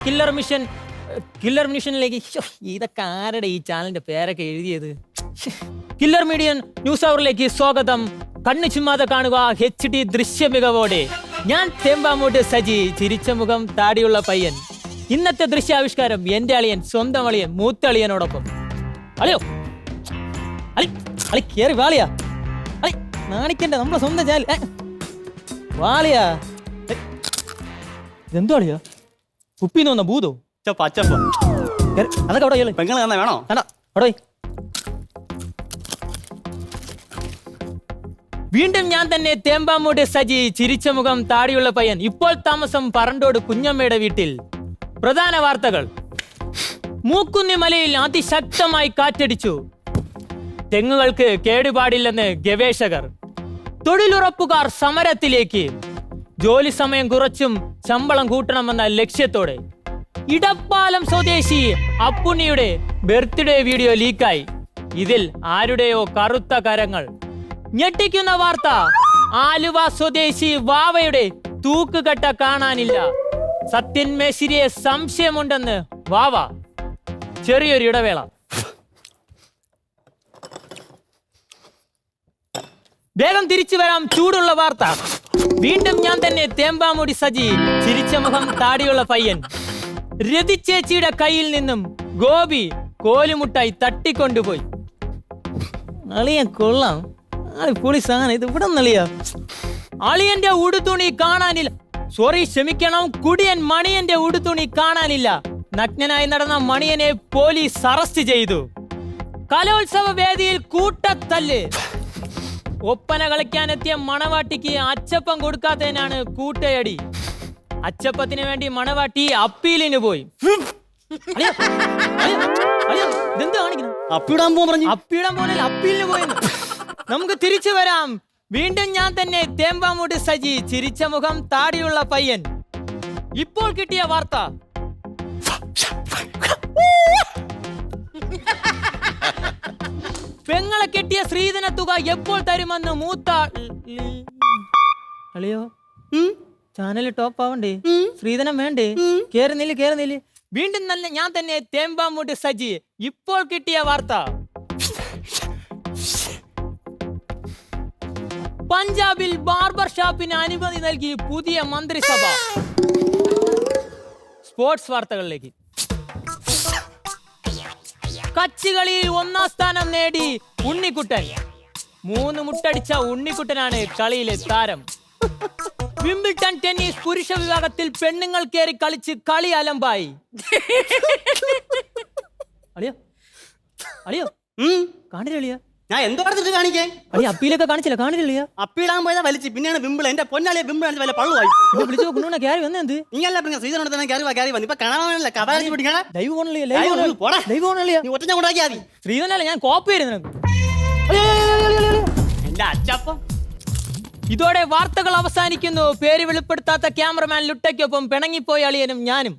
Killer മിഷനിലേക്ക് ഇതൊക്കെ ആരുടെ ഈ ചാനലിന്റെ പേരൊക്കെ എഴുതിയത്? കില്ലർ മീഡിയൻ ന്യൂസ് അവറിലേക്ക് സ്വാഗതം. കണ്ണു ചുമ്മാതെ കാണുക HD ദൃശ്യ മികവോടെ. ഞാൻ തേമ്പാമൂട്ട് സജി, ചിരിച്ച മുഖം, താടിയുള്ള പയ്യൻ. ഇന്നത്തെ ദൃശ്യാവിഷ്കാരം എന്റെ അളിയൻ, സ്വന്തം അളിയൻ, മൂത്തളിയനോടൊപ്പം. അളിയോ അളി കേറി വാളിയാ, അളി നാണിക്കണ്ട, നമ്മളെ സ്വന്തം ചാനൽ വാളിയാ. ഇതെന്തോ അളിയാ, കുപ്പിന്ന് വന്ന ഭൂതോ? പച്ചപ്പ അതൊക്കെ അവിടെ പെങ്ങൾ തന്നെ വേണോ? വേണ്ട, അവിടെ വീണ്ടും ഞാൻ തന്നെ, തേമ്പാമൂട് സജി, ചിരിച്ച മുഖം, താടിയുള്ള പയ്യൻ. ഇപ്പോൾ താമസം പറണ്ടോട് കുഞ്ഞമ്മയുടെ വീട്ടിൽ. പ്രധാന വാർത്തകൾ. മൂക്കുന്നി മലയിൽ അതിശക്തമായി കാറ്റടിച്ചു. തെങ്ങുകൾക്ക് കേടുപാടില്ലെന്ന് ഗവേഷകർ. തൊഴിലുറപ്പുകാർ സമരത്തിലേക്ക്. ജോലി സമയം കുറച്ചും ശമ്പളം കൂട്ടണമെന്ന ലക്ഷ്യത്തോടെ. ഇടപ്പാലം സ്വദേശി അപ്പുണ്ണിയുടെ ബർത്ത്ഡേ വീഡിയോ ലീക്കായി. ഇതിൽ ആരുടെയോ കറുത്ത കരങ്ങൾ. ഞെട്ടിക്കുന്ന വാർത്ത. ആലുവ സ്വദേശി വാവയുടെ തൂക്കുകെട്ട കാണാനില്ല. സത്യൻ മേശിരിയെ സംശയമുണ്ടെന്ന് വാവ. ചെറിയൊരു ഇടവേള. വേഗം തിരിച്ചു വരാം. ചൂടുള്ള വാർത്ത. വീണ്ടും ഞാൻ തന്നെ, തേമ്പാമൂടി സജി, ചിരിച്ച മുഖം, താടിയുള്ള പയ്യൻ. രതിച്ചേച്ചിയുടെ കയ്യിൽ നിന്നും ഗോപി കോലുമുട്ടായി തട്ടിക്കൊണ്ടുപോയി. അളിയൻ കൊള്ളാം, പൊളി സാധനം. ഇത് ഇവിടെ നളിയാ. അളിയന്റെ ഉടുതുണി കാണാനില്ല. സോറി, ക്ഷമിക്കണം, കുടിയൻ മണിയന്റെ ഉടുതുണി കാണാനില്ല. നഗ്നനായി നടന്ന മണിയനെ പോലീസ് അറസ്റ്റ് ചെയ്തു. കലോത്സവ വേദിയിൽ കൂട്ടത്തല്ല്. ഒപ്പന കളിക്കാനെത്തിയ മണവാട്ടിക്ക് അച്ചപ്പം കൊടുക്കാത്തതിനാണ് കൂട്ടയടി. അച്ചപ്പത്തിന് വേണ്ടി മണവാട്ടി അപ്പീലിന് പോയി. അപ്പിടാൻ പോലെ അപ്പീലിന് പോയെന്ന്. നമുക്ക് തിരിച്ചു വരാം. വീണ്ടും ഞാൻ തന്നെ, തേമ്പാമൂട് സജി, ചിരിച്ച മുഖം, താടിയുള്ള പയ്യൻ. ഇപ്പോൾ കിട്ടിയ വാർത്ത. പെങ്ങളെ കെട്ടിയ സ്ത്രീധന തുക എപ്പോൾ തരുമെന്ന് മൂത്ത അളിയോ. ചാനല് ടോപ്പ് ആവണ്ടേ? സ്ത്രീധനം വേണ്ടേ? കേറുന്നില്ല. വീണ്ടും നല്ല ഞാൻ തന്നെ, തേമ്പാമൂട് സജി. ഇപ്പോൾ കിട്ടിയ വാർത്ത. പഞ്ചാബിൽ ബാർബർ ഷാപ്പിന് അനുമതി നൽകി പുതിയ മന്ത്രിസഭ. സ്പോർട്സ് വാർത്തകളിലേക്ക്. കച്ചികളിയിൽ 1ാം സ്ഥാനം നേടി ഉണ്ണിക്കുട്ടൻ. 3 മുട്ടടിച്ച ഉണ്ണിക്കുട്ടനാണ് കളിയിലെ താരം. വിംബിൾട്ടൺ ടെന്നീസ് പുരുഷ വിഭാഗത്തിൽ പെണ്ണുങ്ങൾ കയറി കളിച്ച് കളി അലമ്പായി. അളിയോ കാണില്ല. ഞാൻ എന്തോ പറഞ്ഞിട്ട് കാണിക്കേ? അപ്പീലൊക്കെ കാണില്ല. അപ്പീടാൻ പോയതാ വലിച്ച്. പിന്നെയാണ് ബിമ്പിൾ. എന്റെ പൊന്നാളിയെ ബിമ്പിൾ വല്ല പള്ളുവായി വിളിച്ചു നോക്കുന്ന ക്യാരി വന്നെന്ത്? നീ ശ്രീധരൻ കയറി വന്നു. ഇപ്പൊ കാണാനല്ല കഥാചി പിടിക്കണ. നീ ഒറ്റ കൊണ്ടാക്കിയാ മതി. ശ്രീധരനല്ല, ഞാൻ കോപ്പി ആയിരുന്നു. എന്റെ അച്ചപ്പം. ഇതോടെ വാർത്തകൾ അവസാനിക്കുന്നു. പേര് വെളിപ്പെടുത്താത്ത ക്യാമറമാൻ ലുട്ടയ്ക്കൊപ്പം പിണങ്ങിപ്പോയ അളിയനും ഞാനും.